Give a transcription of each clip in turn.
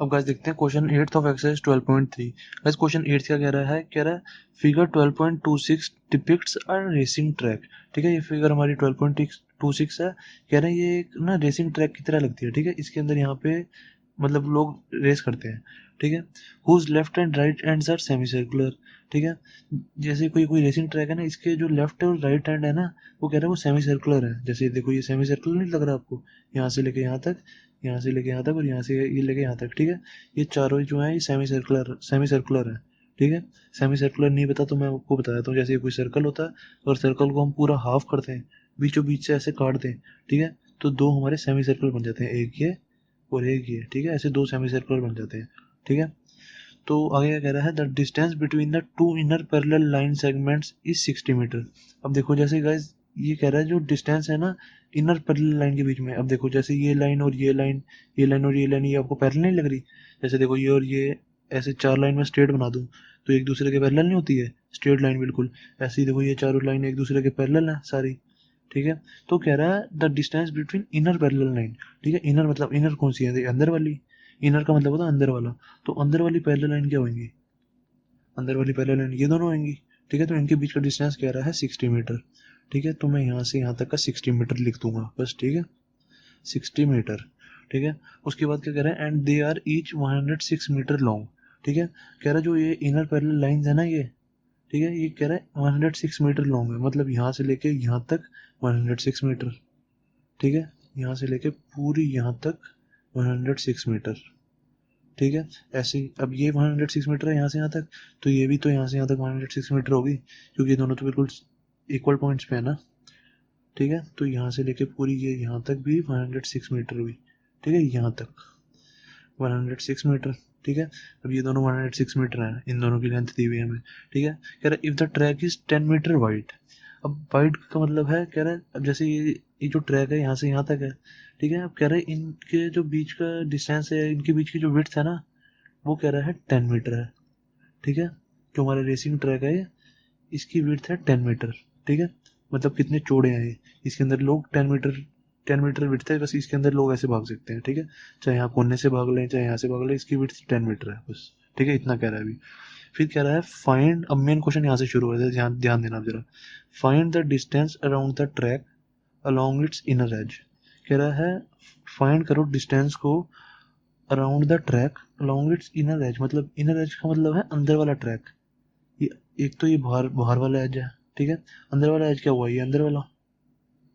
अब गाइस देखते हैं question 8th of exercise 12.3। Guys question 8 क्या कह रहा है फिगर 12.26 डिपिक्ट्स अ रेसिंग ट्रैक। ठीक है, ये फिगर हमारी 12.26 है। कह रहे हैं ये एक ना रेसिंग ट्रैक की तरह लगती है। ठीक है, इसके अंदर यहाँ पे मतलब लोग रेस करते हैं। ठीक है, whose left and right ends are semi circular. ठीक है, जैसे कोई कोई रेसिंग ट्रैक है ना, इसके जो लेफ्ट और राइट हैंड है ना, वो कह रहा है वो सेमी सर्कुलर है। जैसे देखो ये सेमी सर्कुलर नहीं लग रहा आपको, यहाँ से लेके यहाँ तक, यहाँ से लेके यहाँ तक और यहाँ से ये लेके यहाँ तक। ठीक है, ये चारों जो है ये सेमी सर्कुलर है। ठीक है, सेमी सर्कुलर नहीं पता तो मैं आपको बता देता हूँ। जैसे कोई सर्कल होता है और सर्कल को हम पूरा हाफ करते हैं, बीचों बीच से ऐसे काट दें, ठीक है, तो दो हमारे सेमी सर्कल बन जाते हैं, एक ये और एक ये। ठीक है, ऐसे दो सेमी सर्कुलर बन जाते हैं। ठीक है, तो आगे क्या कह रहा है, the distance between the two inner parallel line segments is 60 metre. अब देखो जैसे गाइस ये कह रहा है जो डिस्टेंस है ना इनर पैरेलल लाइन के बीच में। अब देखो जैसे ये लाइन और ये लाइन, ये लाइन और ये लाइन, ये आपको पैरेलल नहीं लग रही? जैसे देखो ये और ये ऐसे चार लाइन में स्ट्रेट बना दूं तो एक दूसरे के पैरेलल नहीं होती है स्ट्रेट लाइन बिल्कुल। ऐसे ही देखो ये चारों लाइन एक दूसरे के पैरेलल है सारी। ठीक है, तो कह रहा है the distance between inner parallel line. ठीक है, इनर मतलब इनर कौन सी है, अंदर वाली। इनर का मतलब होता है अंदर वाला। तो अंदर वाली पैरेलल लाइन क्या होंगी, अंदर वाली पैरेलल लाइन ये दोनों होंगी। ठीक है, तो इनके बीच का डिस्टेंस कह रहा है 60 मीटर। ठीक है, तो मैं यहाँ से यहाँ तक का 60 मीटर लिख दूंगा बस। ठीक है, 60 मीटर। ठीक है, उसके बाद क्या कह रहा है, and they are each 106 metre long. ठीक है, कह रहा है जो ये इनर पैरेलल लाइन है ना ये, ठीक है, ये कह रहा है 106 मीटर लॉन्ग है, मतलब यहाँ से लेके यहाँ तक 106 मीटर। ठीक है, यहाँ से लेके पूरी यहाँ तक 106 मीटर। ठीक है, ऐसे ही अब ये 106 मीटर है यहाँ से यहाँ तक, तो ये भी तो यहाँ से यहाँ तक 106 मीटर होगी, क्योंकि ये दोनों तो बिल्कुल इक्वल पॉइंट्स पे है ना। ठीक है, तो यहाँ से लेके पूरी ये यहाँ तक भी 106 मीटर हुई। ठीक है, यहाँ तक 106 मीटर। ठीक है, अब ये दोनों 106 मीटर है, इन दोनों की लेंथ दी हुई है हमें। ठीक है, कह रहा है if the track is 10 metre wide. अब वाइड का मतलब है, कह रहा है अब जैसे ये जो ट्रैक है यहाँ से यहाँ तक है। ठीक है, अब कह रहा है इनके जो बीच का डिस्टेंस है, इनके बीच की जो विड्थ है ना, वो कह रहा है 10 मीटर है। ठीक है, जो हमारा रेसिंग ट्रैक है इसकी विड्थ है 10 मीटर। ठीक है, मतलब कितने चौड़े हैं ये, इसके अंदर लोग 10 मीटर विड्थ है, बस इसके अंदर लोग ऐसे भाग सकते हैं। ठीक है, चाहे यहाँ कोने से भाग लें चाहे यहाँ से भाग लें, इसकी विड्थ 10 मीटर है बस। ठीक है, इतना कह रहा है अभी। फिर कह रहा है फाइंड, अब मेन क्वेश्चन यहाँ से शुरू हो रहा है, ध्यान ध्यान देना आप जरा। Find the distance around the track along its inner as. कह रहा है फाइंड करो डिस्टेंस को around the track along its inner as. मतलब इनर एज का मतलब है अंदर वाला ट्रैक। ये एक तो ये बाहर बाहर वाला एज है। ठीक है, अंदर वाला एज क्या हुआ, ये अंदर वाला।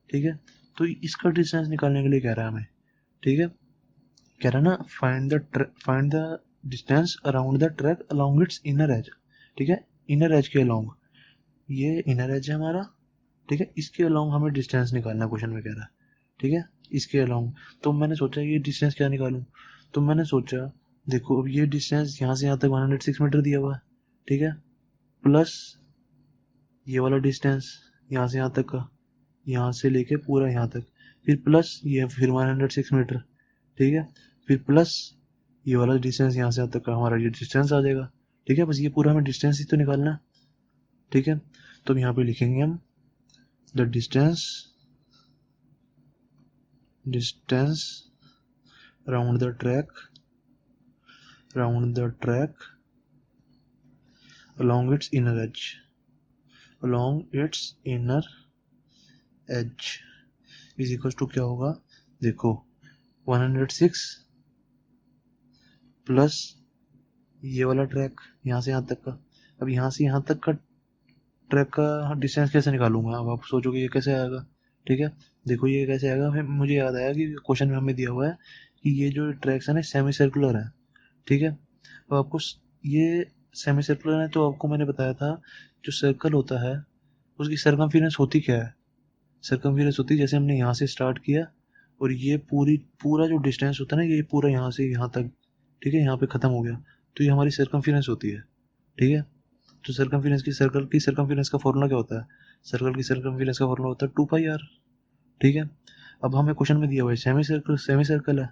ठीक है, तो इसका डिस्टेंस निकालने के लिए कह रहा है हमें। ठीक है, कह रहा है ना find the distance around the track along its inner as. ठीक है, इनर एज के अलॉन्ग, ये इनर एज है हमारा। ठीक है, इसके अलॉन्ग हमें डिस्टेंस निकालना क्वेश्चन में कह रहा है। ठीक है, इसके अलॉन्ग। तो मैंने सोचा ये डिस्टेंस क्या निकालूं, तो मैंने सोचा देखो अब ये डिस्टेंस यहाँ से यहाँ तक 106 मीटर दिया हुआ है। ठीक है, प्लस ये वाला डिस्टेंस यहाँ से यहाँ तक का, यहाँ से लेके पूरा यहाँ तक, फिर प्लस ये फिर 106 मीटर। ठीक है, फिर प्लस ये वाला डिस्टेंस यहाँ से यहाँ तक का, हमारा ये डिस्टेंस आ जाएगा। ठीक है, बस ये पूरा हमें डिस्टेंस ही तो निकालना है। ठीक है, तो अब यहाँ पे लिखेंगे हम the distance around the track along its inner edge is equals to क्या होगा, देखो 106 प्लस ये वाला ट्रैक यहाँ से यहाँ तक का। अब यहाँ से यहाँ तक का ट्रैक का डिस्टेंस कैसे निकालूंगा, अब आप सोचोगे ये कैसे आएगा। ठीक है, देखो ये कैसे आएगा, फिर मुझे याद आया कि क्वेश्चन में हमें दिया हुआ है कि ये जो ट्रैक्स है ना सेमी सर्कुलर है। ठीक है, अब आपको ये सेमी सर्कुलर है तो आपको मैंने बताया था जो सर्कल होता है उसकी सरकमफेरेंस होती क्या है। सरकमफेरेंस होती है जैसे हमने यहाँ से स्टार्ट किया और ये पूरा जो डिस्टेंस होता है ना, ये पूरा यहाँ से यहाँ तक, ठीक है, यहाँ पे खत्म हो गया, तो ये हमारी सरकमफेरेंस होती है। ठीक है, तो सर्कल की सरकमफेरेंस का फॉर्मूला क्या होता है, सर्कल की सरकमफेरेंस का फॉर्मूला होता है 2πr। ठीक है, अब हमें क्वेश्चन में दिया हुआ है सेमी सर्कल है।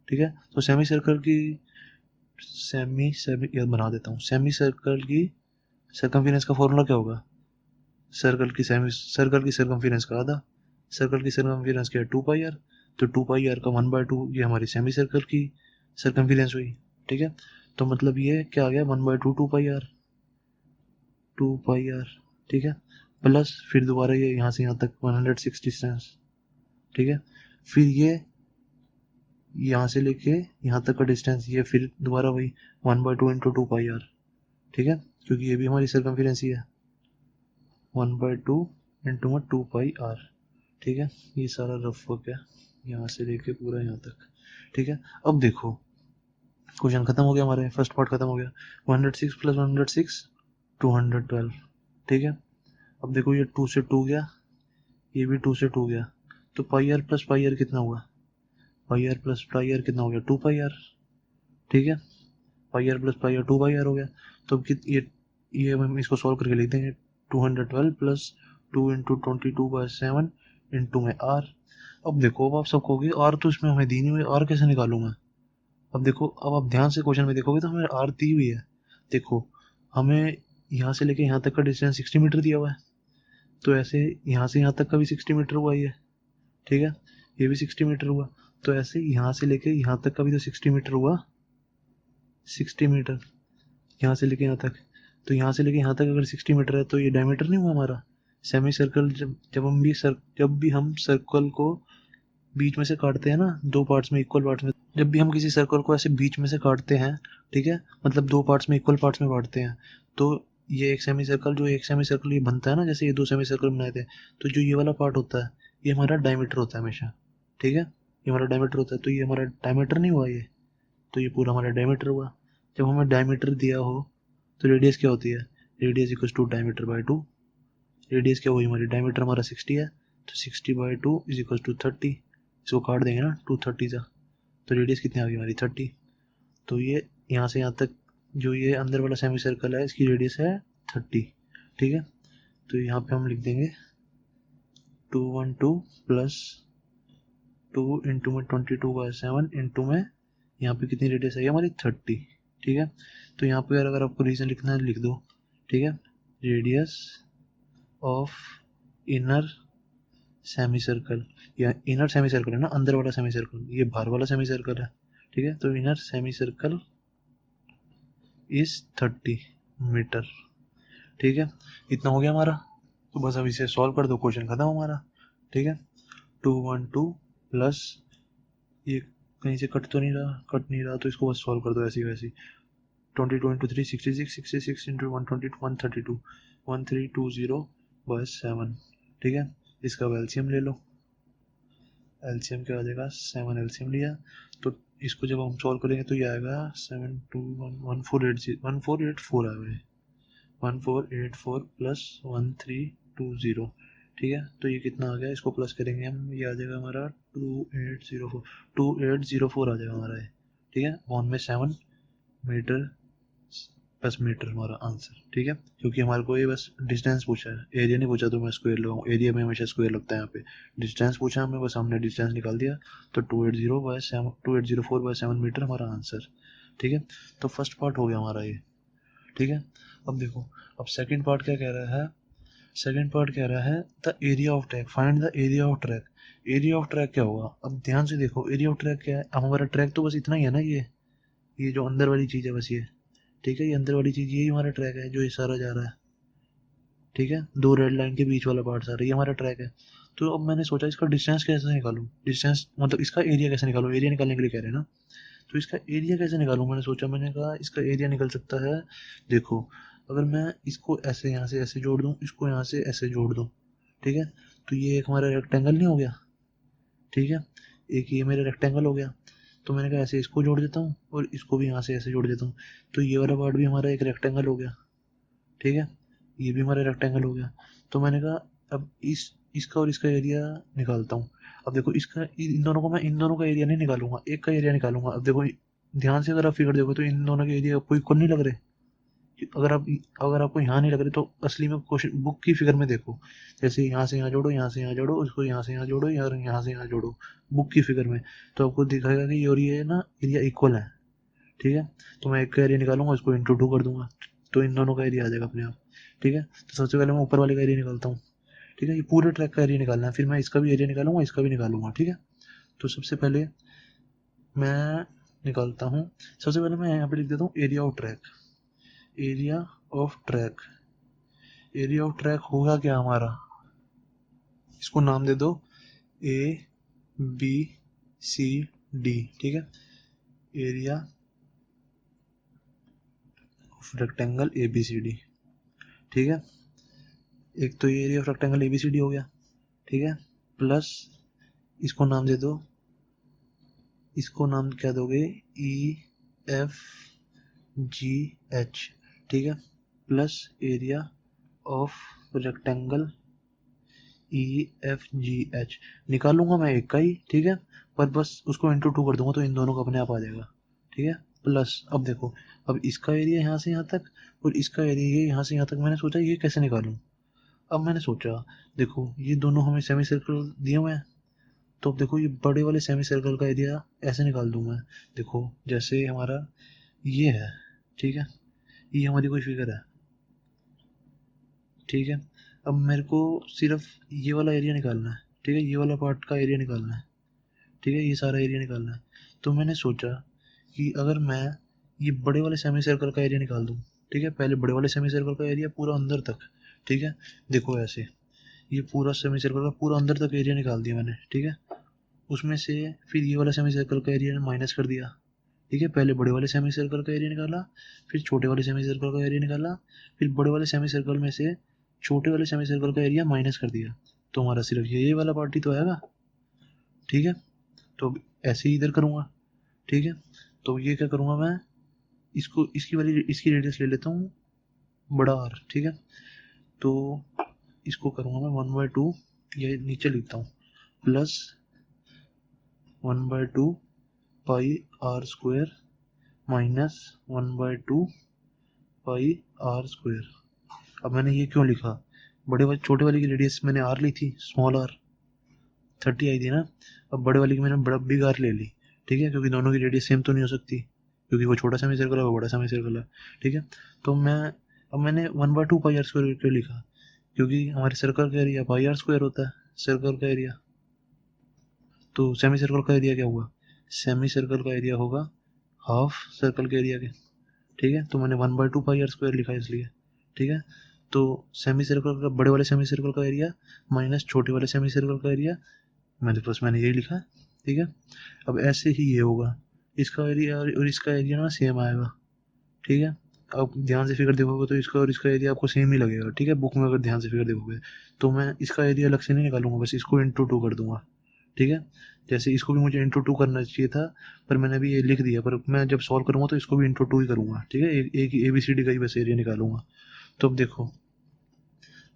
ठीक है, तो सेमी सेमी याद बना देता हूँ, सेमी सर्कल की सरकमफेरेंस का फॉर्मूला क्या होगा, सर्कल की सरकमफेरेंस का आधा। सर्कल की सरकमफेरेंस क्या है 2πr, तो 2πr का 1/2 ये हमारी सेमी सर्कल की सरकमफेरेंस हुई। ठीक है। तो मतलब ये क्या आ गया 1/2 2 पाई आर, 2 पाई आर, ठीक है। प्लस फिर दोबारा ये यहाँ से यहाँ तक 106 डिस्टेंस, ठीक है। फिर ये यहाँ से लेके यहाँ तक का डिस्टेंस, ये फिर दोबारा वही 1/2 इंटू 2 पाई आर, ठीक है, क्योंकि ये भी हमारी सर्कमफेरेंस ही है, 1/2 इंटू में 2 पाई आर, ठीक है। ये सारा रफ वर्क है यहाँ से लेके पूरा यहाँ तक, ठीक है। अब देखो क्वेश्चन खत्म हो गया, हमारे फर्स्ट पार्ट खत्म हो गया। 106 प्लस 106 212, ठीक है। अब देखो ये 2 से 2 गया, ये भी 2 से 2 गया, तो pi r plus pi r कितना हुआ, pi r plus pi r कितना हो गया 2 पाई आर, ठीक है। Pi r plus pi r 2 pi r हो गया। तो अब ये हम इसको सॉल्व करके लिख देंगे 212 प्लस 2 इंटू 22/7 इंटू में आर। अब देखो, अब आप सब कहोगे आर तो इसमें हमें दी नहीं हुई, आर कैसे निकालूं मैं। अब देखो, अब आप ध्यान से क्वेश्चन में देखोगे तो हमें आर दी हुई है। देखो हमें यहाँ से लेके यहाँ तक का डिस्टेंस 60 मीटर दिया हुआ है, तो ऐसे यहाँ से यहाँ तक का भी 60 मीटर हुआ ये, ठीक है। ये भी 60 मीटर हुआ, तो ऐसे यहाँ से लेके यहाँ तक का भी तो 60 मीटर हुआ, 60 मीटर यहाँ से लेके यहाँ तक। तो यहाँ से लेके यहाँ तक अगर 60 मीटर है तो ये डायमीटर नहीं हुआ हमारा सेमी सर्कल। जब भी हम सर्कल को बीच में से काटते हैं ना, दो पार्ट्स में, इक्वल पार्ट्स में, जब भी हम किसी सर्कल को ऐसे बीच में से काटते हैं, ठीक है, मतलब दो पार्ट्स में, इक्वल पार्ट्स में काटते हैं, तो ये एक सेमी सर्कल, जो एक सेमी सर्कल ये बनता है ना, जैसे ये दो सेमी सर्कल बनाए थे, तो जो ये वाला पार्ट होता है ये हमारा डायमीटर होता है हमेशा, ठीक है। ये हमारा डायमीटर होता है, तो ये हमारा डायमीटर नहीं हुआ ये, तो ये पूरा हमारा डायमीटर हुआ। जब हमें डायमीटर दिया हो तो रेडियस क्या होती है, radius equal to diameter by 2। Radius क्या हुई हमारी, डायमीटर हमारा 60 है, तो 60/2 इज इक्वल टू 30। इसको काट देंगे ना 230 का, तो रेडियस कितनी आ गई हमारी 30। तो ये यहाँ से यहाँ तक जो ये अंदर वाला सेमी सर्कल है इसकी रेडियस है 30, ठीक है। तो यहाँ पे हम लिख देंगे 212 प्लस 2 इंटू में 22/7 इंटू में यहाँ पे कितनी रेडियस आई हमारी 30, ठीक है। तो यहाँ पे अगर आपको रीजन लिखना है लिख दो, ठीक है। Radius of inner semi circle, या इनर सेमी सर्कल है ना, अंदर वाला सेमी सर्कल, ये बाहर वाला सेमी सर्कल है, ठीक है। तो inner semi circle is 30 metre, ठीक है। इतना हो गया हमारा, तो बस अब इसे सॉल्व कर दो, क्वेश्चन खत्म हमारा, ठीक है। 212 प्लस ये कहीं से कट तो नहीं रहा, कट नहीं रहा, तो इसको बस सॉल्व कर दो ऐसी वैसी। 22 इंटू 3 66, 66 इंटू 120 132, 1320/7, ठीक है। इसका एलसीएम ले लो, एलसीएम क्या आ जाएगा 7, एलसीएम लिया, तो इसको जब हम सॉल्व करेंगे तो ये आएगा 1484 आएगा, 1484 प्लस 1320, ठीक है। तो ये कितना आ गया, इसको प्लस करेंगे हम, ये आ जाएगा हमारा 2804 आ जाएगा हमारा ये, ठीक है। वन में 7 मीटर प्लस मीटर हमारा आंसर, ठीक है। क्योंकि हमारे को ये बस डिस्टेंस पूछा है, एरिया नहीं पूछा, तो मैं स्क्वायर लगाऊँ, एरिया में हमेशा स्क्वायर लगता है, यहाँ पे डिस्टेंस पूछा हमें, बस हमने डिस्टेंस निकाल दिया, तो 2804/7 मीटर हमारा आंसर, ठीक है। तो फर्स्ट पार्ट हो गया हमारा ये, ठीक है। अब देखो, अब सेकंड पार्ट क्या कह रहा है, सेकंड पार्ट कह रहा है the area of track, find the area of track. Area of track क्या होगा, अब ध्यान से देखो, एरिया ऑफ ट्रैक क्या है, अब हमारा ट्रैक तो बस इतना ही है ना, ये जो अंदर वाली चीज़ है बस ये, ठीक है। ये अंदर वाली चीज़ यही हमारा ट्रैक है जो ये सारा जा रहा है, ठीक है। दो रेड लाइन के बीच वाला पार्ट सारा ये हमारा ट्रैक है। तो अब मैंने सोचा इसका डिस्टेंस कैसे निकालूं, डिस्टेंस मतलब इसका एरिया कैसे निकालूं, एरिया निकालने के लिए कह रहे हैं ना, तो इसका एरिया कैसे निकालूं, मैंने सोचा, मैंने कहा इसका एरिया निकल सकता है। देखो अगर मैं इसको ऐसे यहाँ से ऐसे जोड़ दूँ, इसको यहाँ से ऐसे जोड़ दूँ, ठीक है, तो ये एक हमारा रेक्टेंगल नहीं हो गया, ठीक है। एक ये मेरा रेक्टेंगल हो गया, तो मैंने कहा ऐसे इसको जोड़ देता हूँ और इसको भी यहाँ से ऐसे जोड़ देता हूँ, तो ये वाला पार्ट भी हमारा एक रेक्टेंगल हो गया, ठीक है। ये भी हमारा रेक्टेंगल हो गया। तो मैंने कहा अब इसका और इसका एरिया निकालता हूँ। अब देखो इसका, इन दोनों को मैं, इन दोनों का एरिया नहीं निकालूंगा, एक का एरिया निकालूंगा। अब देखो ध्यान से अगर आप फिगर देखो तो इन दोनों के एरिया आपको इक्वल नहीं लग रहे। अगर आपको यहाँ नहीं लग रहे तो असली में क्वेश्चन बुक की फिगर में देखो, जैसे यहाँ से यहाँ जोड़ो, यहाँ से यहाँ जोड़ो, उसको यहाँ से यहाँ जोड़ो, यहाँ से यहाँ जोड़ो, बुक की फिगर में, तो आपको दिखाएगा कि ये और ये ना एरिया इक्वल है, ठीक है। तो मैं एक का एरिया निकालूंगा, इसको इंटू 2 कर दूंगा, तो इन दोनों का एरिया आ जाएगा अपने आप, ठीक है। तो सबसे पहले मैं ऊपर वाले का एरिया निकालता हूँ, ठीक है। ये पूरे ट्रैक का एरिया निकालना है, फिर मैं इसका भी एरिया निकालूंगा, इसका भी निकालूंगा, ठीक है। तो सबसे पहले मैं निकालता हूँ। सबसे पहले मैं यहाँ पे लिख देता हूँ area of track. Area of track, area of track होगा क्या हमारा, इसको नाम दे दो ए बी सी डी, ठीक है। Area of rectangle A B C D, ठीक है। एक तो ये area of rectangle A B C D हो गया, ठीक है। प्लस इसको नाम दे दो, इसको नाम क्या दोगे, ई एफ जी एच, ठीक है। Plus area of rectangle E F G H निकालूंगा मैं एक का ही, ठीक है। पर बस उसको इंटू 2 कर दूंगा तो इन दोनों का अपने आप आ जाएगा, ठीक है। प्लस अब देखो, अब इसका एरिया यहाँ से यहाँ तक और इसका एरिया ये यहाँ से यहाँ तक, मैंने सोचा ये कैसे निकालूं। अब मैंने सोचा, देखो ये दोनों हमें सेमी सर्कल दिए हुए हैं, तो अब देखो ये बड़े वाले सेमी सर्कल का एरिया ऐसे निकाल दूं मैं। देखो जैसे हमारा ये है, ठीक है, ये हमारी कोई फिगर है, ठीक है। अब मेरे को सिर्फ ये वाला एरिया निकालना है, ठीक है, ये वाला पार्ट का एरिया निकालना है, ठीक है, ये सारा एरिया निकालना है। तो मैंने सोचा कि अगर मैं ये बड़े वाले सेमी सर्कल का एरिया निकाल दूं, ठीक है, पहले बड़े वाले सेमी सर्कल का एरिया पूरा अंदर तक, ठीक है। देखो ऐसे ये पूरा सेमी सर्कल का पूरा अंदर तक एरिया निकाल दिया मैंने, ठीक है। उसमें से फिर ये वाला सेमी सर्कल का एरिया माइनस कर दिया, ठीक है। पहले बड़े वाले सेमी सर्कल का एरिया निकाला, फिर छोटे वाले सेमी सर्कल का एरिया निकाला, फिर बड़े वाले सेमी सर्कल में से छोटे वाले सेमी सर्कल का एरिया माइनस कर दिया, तो हमारा सिर्फ ये वाला पार्टी तो आएगा, ठीक है। तो अब ऐसे ही इधर करूँगा, ठीक है। तो ये क्या करूँगा मैं, इसको इसकी वाली इसकी रेडियस ले लेता हूँ बड़ा आर, ठीक है। तो इसको करूँगा मैं 1/2, ये नीचे लिखता हूँ, plus 1/2 pi r square minus 1/2 pi r square. अब मैंने ये क्यों लिखा, बड़े वाले छोटे वाले की रेडियस मैंने आर ली थी, स्मॉल आर 30 आई थी ना। अब बड़े वाले की मैंने बड़ा बिग आर ले ली, ठीक है, क्योंकि दोनों की रेडियस सेम तो नहीं हो सकती, क्योंकि वो छोटा सेमी सर्कल है, वो बड़ा सेमी सर्कल है, ठीक है। तो मैं अब मैंने 1/2 पाई आर स्क्वायर क्यों लिखा, क्योंकि हमारे सर्कल का एरिया पाई आर स्क्वायर होता है, सर्कल का एरिया। तो सेमी सर्कल का एरिया क्या हुआ, सेमी सर्कल का एरिया होगा हाफ सर्कल के एरिया के, ठीक है। तो मैंने 1/2 पाई आर स्क्वायर लिखा इसलिए, ठीक है। तो सेमी सर्कल का, बड़े वाले सेमी सर्कल का एरिया माइनस छोटे वाले सेमी सर्कल का एरिया, मैंने यही लिखा है, ठीक है। अब ऐसे ही ये होगा, इसका एरिया और इसका एरिया ना सेम आएगा, ठीक है। अब ध्यान से फिगर देखोगे तो इसका और इसका एरिया आपको सेम ही लगेगा, ठीक है, बुक में अगर ध्यान से फिगर देखोगे। तो मैं इसका एरिया अलग से नहीं निकालूंगा, बस इसको इंटू 2 कर दूंगा, ठीक है। जैसे इसको भी मुझे इंटू 2 करना चाहिए था, पर मैंने अभी ये लिख दिया, पर मैं जब सॉल्व करूंगा तो इसको भी इंटू 2 ही करूंगा, ठीक है। एक ही ए बी सी डी का ही बस एरिया निकालूंगा। तो अब देखो,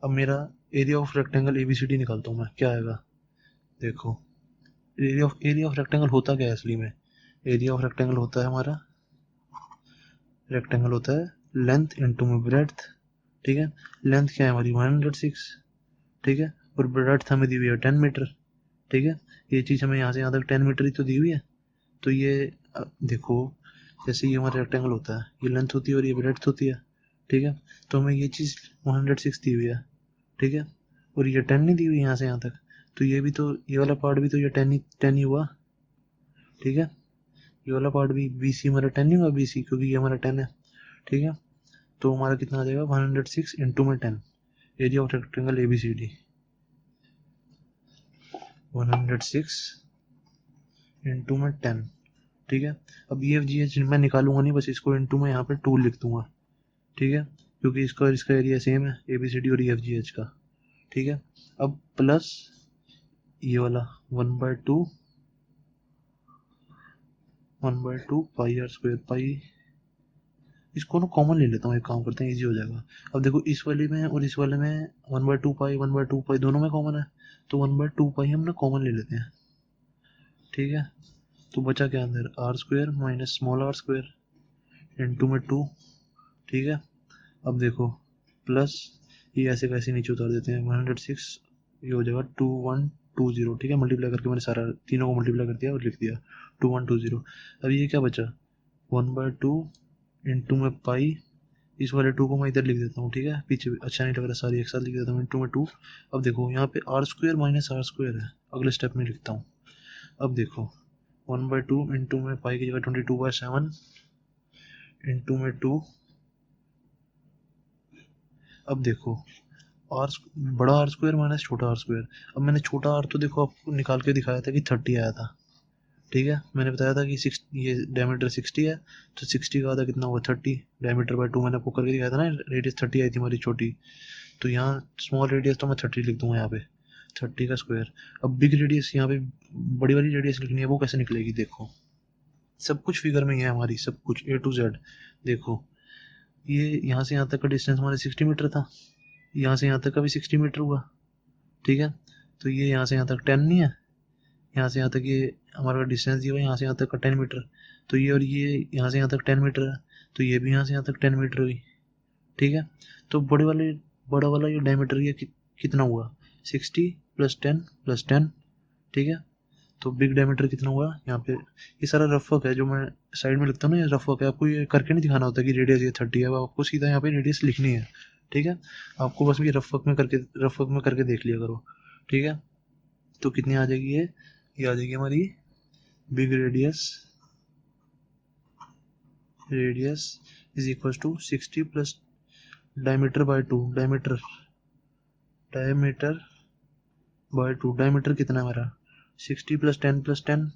अब मेरा area of rectangle A B C D निकालता हूँ मैं, क्या आएगा, देखो एरिया ऑफ रेक्टेंगल होता क्या है असली में, एरिया ऑफ रेक्टेंगल होता है हमारा, रेक्टेंगल होता है लेंथ इंटू में ब्रेड्थ, ठीक है। लेंथ क्या है हमारी 106, ठीक है, और ब्रेड्थ हमें दी हुई है 10 मीटर, ठीक है। ये चीज़ हमें यहाँ से यहाँ तक 10 मीटर ही तो दी हुई है। तो ये देखो, जैसे ये हमारा रेक्टेंगल होता है, ये लेंथ होती है और ये ब्रेड्थ होती है, ठीक है। तो हमें ये चीज़ 106 दी हुई है, ठीक है, और ये 10 नहीं दी हुई यहाँ से यहाँ तक, तो ये भी तो, ये वाला पार्ट भी तो ये 10 ही हुआ, ठीक है। ये वाला पार्ट भी बी सी हमारा 10 नहीं हुआ, बी सी, क्योंकि ये हमारा 10 है, ठीक है। तो हमारा कितना आ जाएगा 106 इंटू में 10, area of rectangle A B C D 106 into में 10, ठीक है। अब ई एफ जी एच मैं निकालूंगा नहीं, बस इसको इंटू में यहाँ पे 2 लिख दूंगा, ठीक है, क्योंकि इसका और इसका एरिया सेम है, ए बी सी डी और ई एफ जी एच का, ठीक है। अब प्लस ये वाला 1/2 पाई आर स्क्वायर पाई, इसको ना कॉमन ले लेता हूँ, एक काम करते हैं, इजी हो जाएगा। अब देखो इस वाले में और इस वाले में 1/2 पाई दोनों में कॉमन है, तो 1/2 पाई हम ना कॉमन ले लेते हैं, ठीक है। तो बचा क्या अंदर, r square minus small r square into में 2, ठीक है। अब देखो प्लस ये ऐसे कैसे नीचे उतार देते हैं, 106, ये हो जाएगा 2120, ठीक है। मल्टीप्लाई करके मैंने सारा तीनों को मल्टीप्लाई कर दिया और लिख दिया 2120। अब ये क्या बचा, 1/2 इंटू में पाई, इस वाले 2 को मैं इधर लिख देता हूँ, ठीक है, पीछे अच्छा नहीं लग रहा, सारी एक साथ लिख देता हूँ, इंटू में 2। अब देखो यहाँ पे r square minus r square है, अगले स्टेप में लिखता हूँ। अब देखो 1/2 इंटू में पाई की जगह 22/7 इंटू में 2। अब देखो आर बड़ा आर स्क्वायर माइनस छोटा आर स्क्वायर। अब मैंने छोटा आर तो देखो आपको निकाल के दिखाया था कि 30 आया था, ठीक है। मैंने बताया था कि ये डायमीटर 60 है, तो 60 का आधा कितना हुआ 30 डायमीटर बाय 2 मैंने आपको करके दिखाया था ना। रेडियस 30 आई थी हमारी छोटी, तो यहाँ स्मॉल रेडियस तो मैं 30 लिख दूंगा यहाँ पे, 30 का स्क्वायर। अब बिग रेडियस यहाँ पे बड़ी वाली रेडियस लिखनी है, वो कैसे निकलेगी देखो। सब कुछ फिगर में ही है हमारी, सब कुछ A to Z। देखो ये यहाँ से यहाँ तक का डिस्टेंस हमारे 60 मीटर था, यहाँ से यहाँ तक का भी 60 मीटर हुआ, ठीक है। तो ये यहाँ से यहाँ तक 10 नहीं है, यहाँ से यहाँ तक ये हमारा डिस्टेंस दिया हुआ है, यहाँ से यहाँ तक का 10 मीटर। तो ये और ये यहाँ से यहाँ तक 10 मीटर है, तो ये भी यहाँ से यहाँ तक 10 मीटर हुई, ठीक है। तो बड़ा वाला ये डायमीटर ये कितना हुआ 60 + 10 + 10, ठीक है। तो बिग डायमीटर कितना हुआ यहाँ पे। ये सारा रफ वर्क है जो मैं साइड में लिखता हूँ ना, ये रफ वर्क है। आपको ये करके नहीं दिखाना होता कि रेडियस ये 30 है, आपको सीधा यहाँ पे रेडियस लिखनी है, ठीक है। आपको बस ये रफ वर्क में करके देख लिया करो, ठीक है। तो कितनी आ जाएगी ये आ जाएगी हमारी big radius is equal to 60 plus diameter by 2। Diameter by 2, diameter कितना है हमारा 60 + 10 + 10,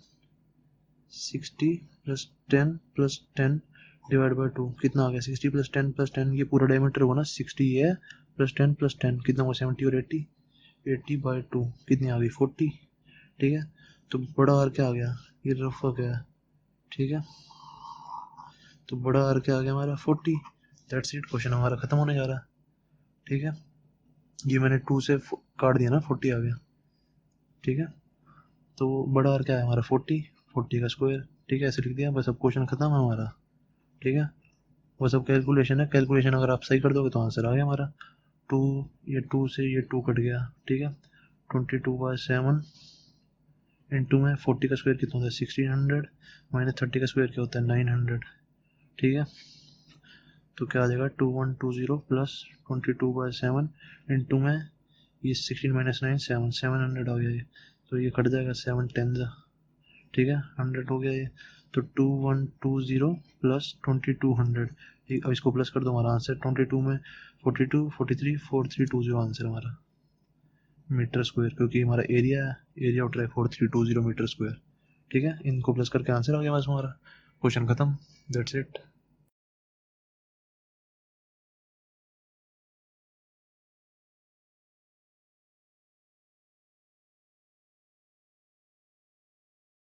60 + 10 + 10 डिवाइड बाय 2 कितना आ गया 60 + 10 + 10, ये पूरा डायमीटर होगा ना 60 है + 10 + 10 कितना हुआ 70 और 80, 80/2 कितनी आ गई 40, ठीक है। तो बड़ा आर क्या आ गया, ये रफ आ गया, ठीक है। तो बड़ा आर क्या आ गया हमारा 40। दैट्स इट, क्वेश्चन हमारा खत्म होने जा रहा है, ठीक है। ये मैंने 2 से काट दिया ना, 40 आ गया, ठीक है। तो बड़ा आर क्या है हमारा 40 का स्क्वायर, ठीक है। ऐसे लिख दिया, बस अब क्वेश्चन खत्म है हमारा, ठीक है। वो सब कैलकुलेशन है, कैलकुलेशन अगर आप सही कर दोगे तो आंसर आ गया हमारा। 2 ये 2 से ये 2 कट गया, ठीक है। 22/7 इंटू में 40 का स्क्वायर कितना होता है 1600 माइनस 30 का स्क्वायर क्या होता है 900, ठीक है। तो क्या आ जाएगा 2120 प्लस 22/7 इंटू में ये 16 - 9 700 आ गया ये। तो ये कट जाएगा 7 10, ठीक है 100 हो गया ये। तो 2120 प्लस 2200, ठीक। अब इसको प्लस कर दो, हमारा आंसर 22 में 42 43 4320 आंसर हमारा मीटर स्क्वायर, क्योंकि हमारा एरिया है, एरिया उठ रहा है 4320 मीटर स्क्वायर, ठीक है। इनको प्लस करके आंसर आ गया बस हमारा, क्वेश्चन खत्म, दैट्स इट।